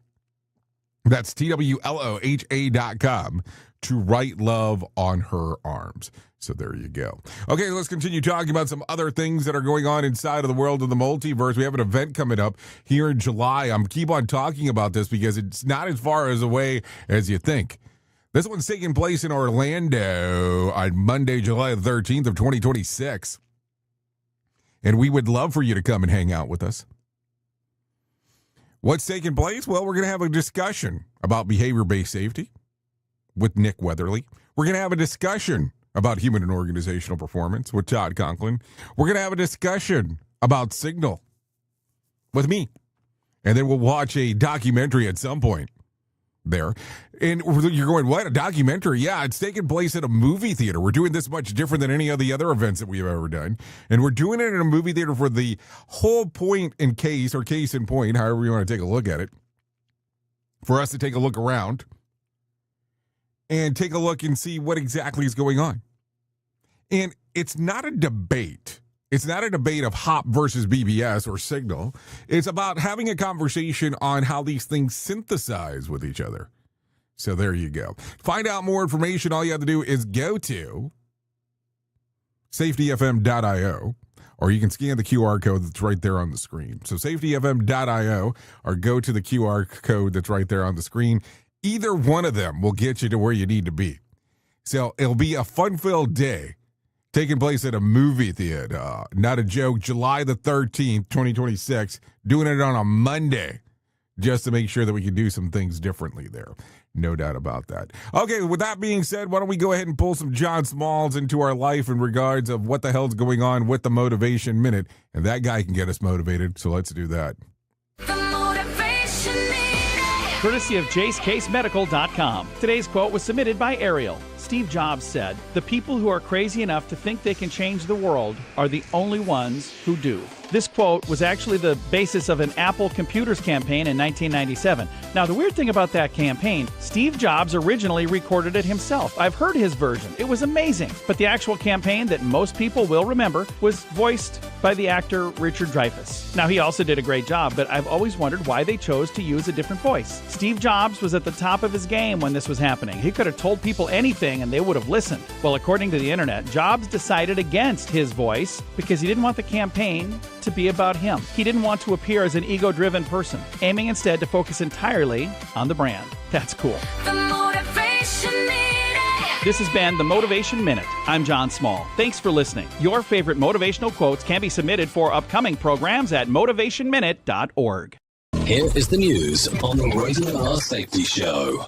That's TWLOHA.com, To Write Love on Her Arms. So there you go. Okay, let's continue talking about some other things that are going on inside of the world of the multiverse. We have an event coming up here in July. I'm keep on talking about this because it's not as far as away as you think. This one's taking place in Orlando on Monday, July 13th of 2026. And we would love for you to come and hang out with us. What's taking place? Well, we're going to have a discussion about behavior-based safety with Nick Weatherly. We're going to have a discussion about human and organizational performance with Todd Conklin. We're going to have a discussion about Signal with me. And then we'll watch a documentary at some point there. And you're going, what, a documentary? Yeah, it's taking place at a movie theater. We're doing this much different than any of the other events that we've ever done. And we're doing it in a movie theater for the whole point in case, or case in point, however you want to take a look at it, for us to take a look around and take a look and see what exactly is going on. And it's not a debate. It's not a debate of HOP versus BBS or Signal. It's about having a conversation on how these things synthesize with each other. So there you go. Find out more information. All you have to do is go to safetyfm.io, or you can scan the QR code that's right there on the screen. So safetyfm.io, or go to the QR code that's right there on the screen. Either one of them will get you to where you need to be. So it'll be a fun-filled day taking place at a movie theater. Not a joke. July the 13th, 2026. Doing it on a Monday. just to make sure that we can do some things differently there. No doubt about that. Okay, with that being said, why don't we go ahead and pull some John Smalls into our life in regards of what the hell's going on with the Motivation Minute. And that guy can get us motivated, so let's do that. Courtesy of JaceCaseMedical.com. Today's quote was submitted by Ariel. Steve Jobs said, "The people who are crazy enough to think they can change the world are the only ones who do." This quote was actually the basis of an Apple Computers campaign in 1997. Now, the weird thing about that campaign, Steve Jobs originally recorded it himself. I've heard his version. It was amazing. But the actual campaign that most people will remember was voiced by the actor Richard Dreyfuss. Now, he also did a great job, but I've always wondered why they chose to use a different voice. Steve Jobs was at the top of his game when this was happening. He could have told people anything and they would have listened. Well, according to the internet, Jobs decided against his voice because he didn't want the campaign to be about him. He didn't want to appear as an ego-driven person, aiming instead to focus entirely on the brand. That's cool. The Motivation Minute. This has been the Motivation Minute. I'm John Small. Thanks for listening. Your favorite motivational quotes can be submitted for upcoming programs at motivationminute.org. Here is the news on the Radio R Safety Show.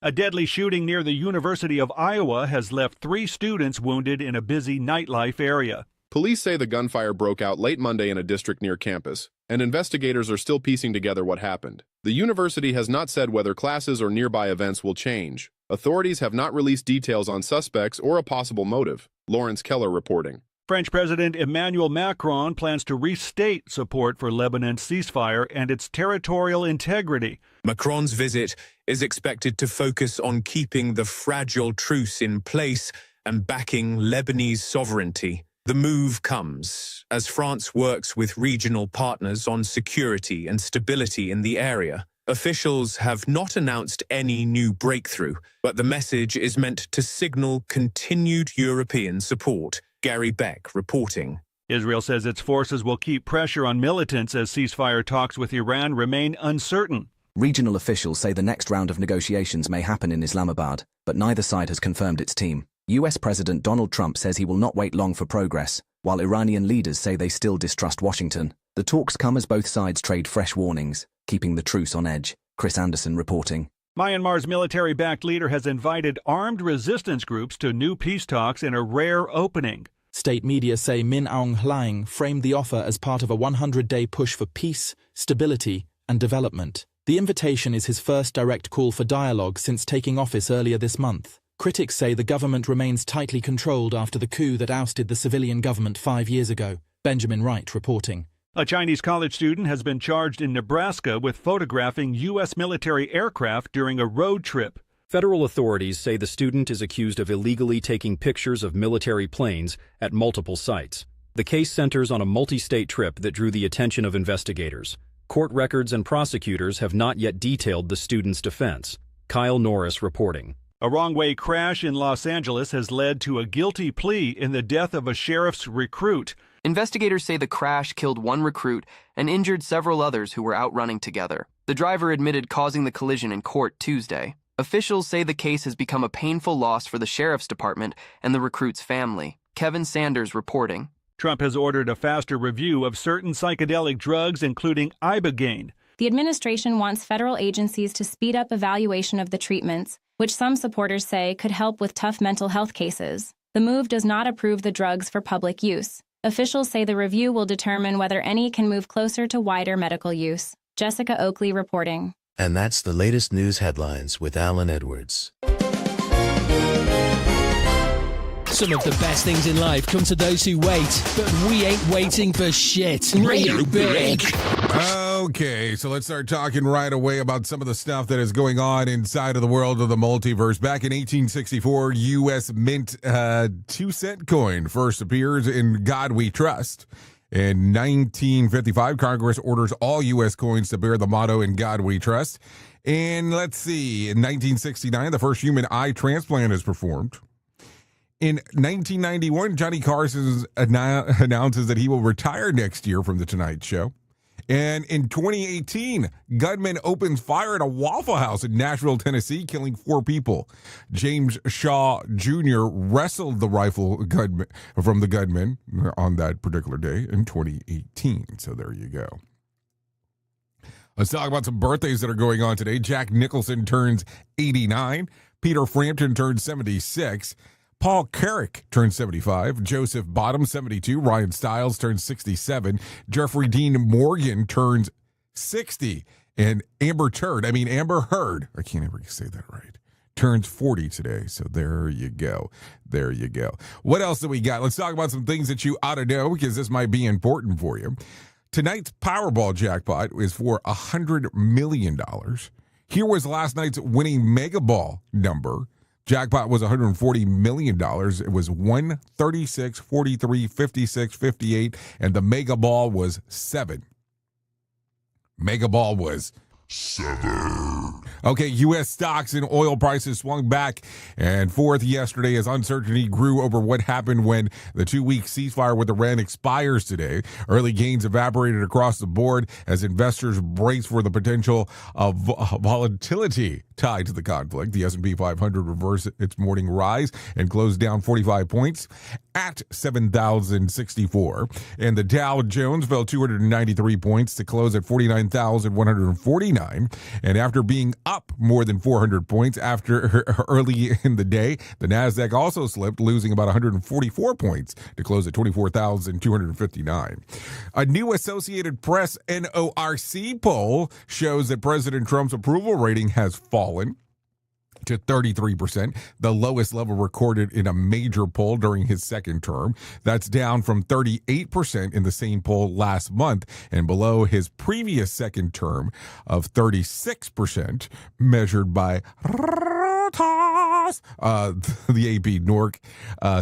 A deadly shooting near the University of Iowa has left 3 students wounded in a busy nightlife area. Police say the gunfire broke out late Monday in a district near campus, and investigators are still piecing together what happened. The university has not said whether classes or nearby events will change. Authorities have not released details on suspects or a possible motive. Lawrence Keller reporting. French President Emmanuel Macron plans to restate support for Lebanon's ceasefire and its territorial integrity. Macron's visit is expected to focus on keeping the fragile truce in place and backing Lebanese sovereignty. The move comes as France works with regional partners on security and stability in the area. Officials have not announced any new breakthrough, but the message is meant to signal continued European support. Gary Beck reporting. Israel says its forces will keep pressure on militants as ceasefire talks with Iran remain uncertain. Regional officials say the next round of negotiations may happen in Islamabad, but neither side has confirmed its team. US President Donald Trump says he will not wait long for progress, while Iranian leaders say they still distrust Washington. The talks come as both sides trade fresh warnings, keeping the truce on edge. Chris Anderson reporting. Myanmar's military-backed leader has invited armed resistance groups to new peace talks in a rare opening. State media say Min Aung Hlaing framed the offer as part of a 100-day push for peace, stability, and development. The invitation is his first direct call for dialogue since taking office earlier this month. Critics say the government remains tightly controlled after the coup that ousted the civilian government 5 years ago. Benjamin Wright reporting. A Chinese college student has been charged in Nebraska with photographing U.S. military aircraft during a road trip. Federal authorities say the student is accused of illegally taking pictures of military planes at multiple sites. The case centers on a multi-state trip that drew the attention of investigators. Court records and prosecutors have not yet detailed the student's defense. Kyle Norris reporting. A wrong-way crash in Los Angeles has led to a guilty plea in the death of a sheriff's recruit. Investigators say the crash killed one recruit and injured several others who were out running together. The driver admitted causing the collision in court Tuesday. Officials say the case has become a painful loss for the sheriff's department and the recruit's family. Kevin Sanders reporting. Trump has ordered a faster review of certain psychedelic drugs, including ibogaine. The administration wants federal agencies to speed up evaluation of the treatments, which some supporters say could help with tough mental health cases. The move does not approve the drugs for public use. Officials say the review will determine whether any can move closer to wider medical use. Jessica Oakley reporting. And that's the latest news headlines with Alan Edwards. Some of the best things in life come to those who wait, but we ain't waiting for shit. Real big. Okay, so let's start talking right away about some of the stuff that is going on inside of the world of the multiverse. Back in 1864, U.S. mint 2-cent coin first appears in God We Trust. In 1955, Congress orders all U.S. coins to bear the motto In God We Trust. And let's see, in 1969, the first human eye transplant is performed. In 1991, Johnny Carson announces that he will retire next year from The Tonight Show. And in 2018, gunman opens fire at a Waffle House in Nashville, Tennessee, killing 4 people. James Shaw Jr. wrestled the rifle from the gunman on that particular day in 2018. So there you go. Let's talk about some birthdays that are going on today. Jack Nicholson turns 89. Peter Frampton turns 76. Paul Carrick turns 75. Joseph Bottom, 72. Ryan Stiles turns 67. Jeffrey Dean Morgan turns 60. And Amber Heard, I can't ever say that right, turns 40 today. So there you go. There you go. What else do we got? Let's talk about some things that you ought to know, because this might be important for you. Tonight's Powerball jackpot is for $100 million. Here was last night's winning Mega Ball number. Jackpot was $140 million. It was 1, 36, 43, 56, 58, and the Mega Ball was 7. Mega Ball was 7. Okay, U.S. stocks and oil prices swung back and forth yesterday as uncertainty grew over what happened when the 2-week ceasefire with Iran expires today. Early gains evaporated across the board as investors brace for the potential of volatility tied to the conflict. The S&P 500 reversed its morning rise and closed down 45 points at 7,064. And the Dow Jones fell 293 points to close at 49,149. And after being up more than 400 points after early in the day, the NASDAQ also slipped, losing about 144 points to close at 24,259. A new Associated Press NORC poll shows that President Trump's approval rating has fallen to 33%, the lowest level recorded in a major poll during his second term. That's down from 38% in the same poll last month and below his previous second term of 36%, measured by the AP NORC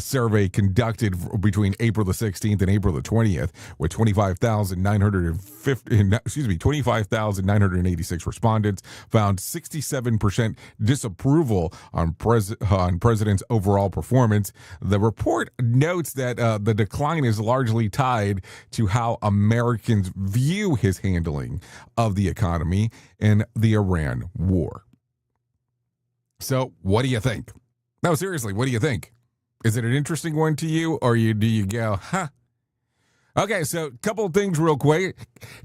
survey conducted between April the 16th and April the 20th, with 25,986 respondents found 67% disapproval on president's overall performance. The report notes that the decline is largely tied to how Americans view his handling of the economy and the Iran war. So, what do you think? No, seriously, what do you think? Is it an interesting one to you, or do you go, huh? Okay, so a couple of things real quick.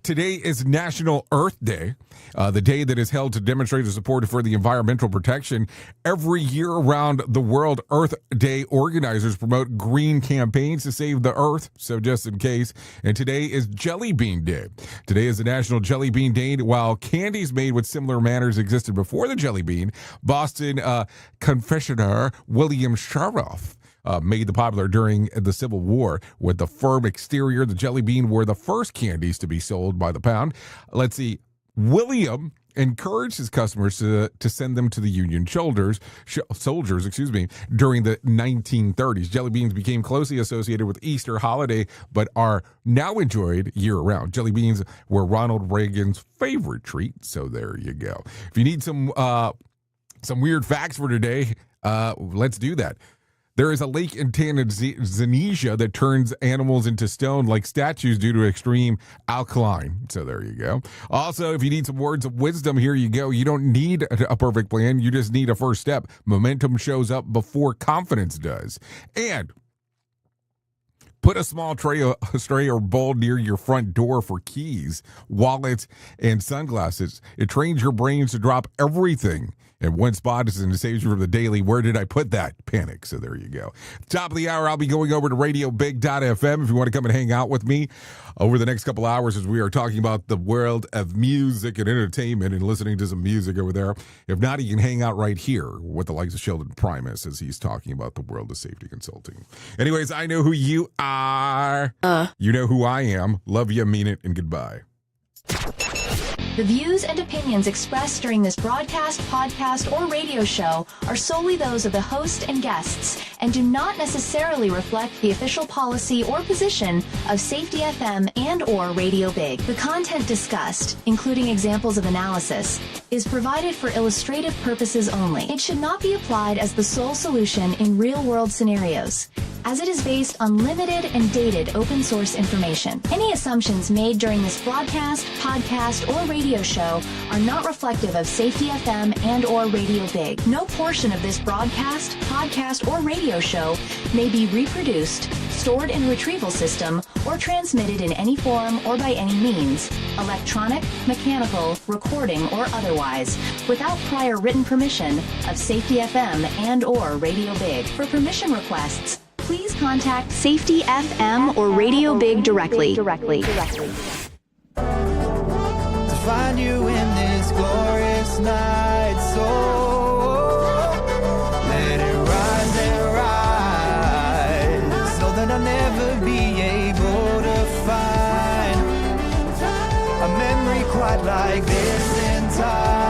Today is National Earth Day, the day that is held to demonstrate the support for the environmental protection. Every year around the world, Earth Day organizers promote green campaigns to save the Earth, so just in case. And today is Jelly Bean Day. Today is the National Jelly Bean Day. While candies made with similar manners existed before the jelly bean, Boston confectioner William Sharroff made them popular during the Civil War. With the firm exterior, the jelly bean were the first candies to be sold by the pound. Let's see. William encouraged his customers to send them to the Union soldiers, during the 1930s. Jelly beans became closely associated with Easter holiday, but are now enjoyed year-round. Jelly beans were Ronald Reagan's favorite treat, so there you go. If you need some weird facts for today, let's do that. There is a lake in Tanzania that turns animals into stone like statues due to extreme alkaline. So there you go. Also, if you need some words of wisdom, here you go. You don't need a perfect plan. You just need a first step. Momentum shows up before confidence does. And put a small tray or bowl near your front door for keys, wallets, and sunglasses. It trains your brains to drop everything in one spot and it saves you from the daily, where did I put that panic? So there you go. Top of the hour, I'll be going over to radiobig.fm if you want to come and hang out with me over the next couple hours as we are talking about the world of music and entertainment and listening to some music over there. If not, you can hang out right here with the likes of Sheldon Primus as he's talking about the world of safety consulting. Anyways, I know who you are. You know who I am. Love you, mean it, and goodbye. The views and opinions expressed during this broadcast, podcast, or radio show are solely those of the host and guests and do not necessarily reflect the official policy or position of Safety FM and or Radio Big. The content discussed, including examples of analysis, is provided for illustrative purposes only. It should not be applied as the sole solution in real-world scenarios. as it is based on limited and dated open source information. Any assumptions made during this broadcast, podcast, or radio show are not reflective of Safety FM and or Radio Big. No portion of this broadcast, podcast, or radio show may be reproduced, stored in a retrieval system, or transmitted in any form or by any means, electronic, mechanical, recording, or otherwise, without prior written permission of Safety FM and or Radio Big. For permission requests, please contact Safety FM or Radio Big directly. To find you in this glorious night, so let it rise and rise, so that I'll never be able to find a memory quite like this in time.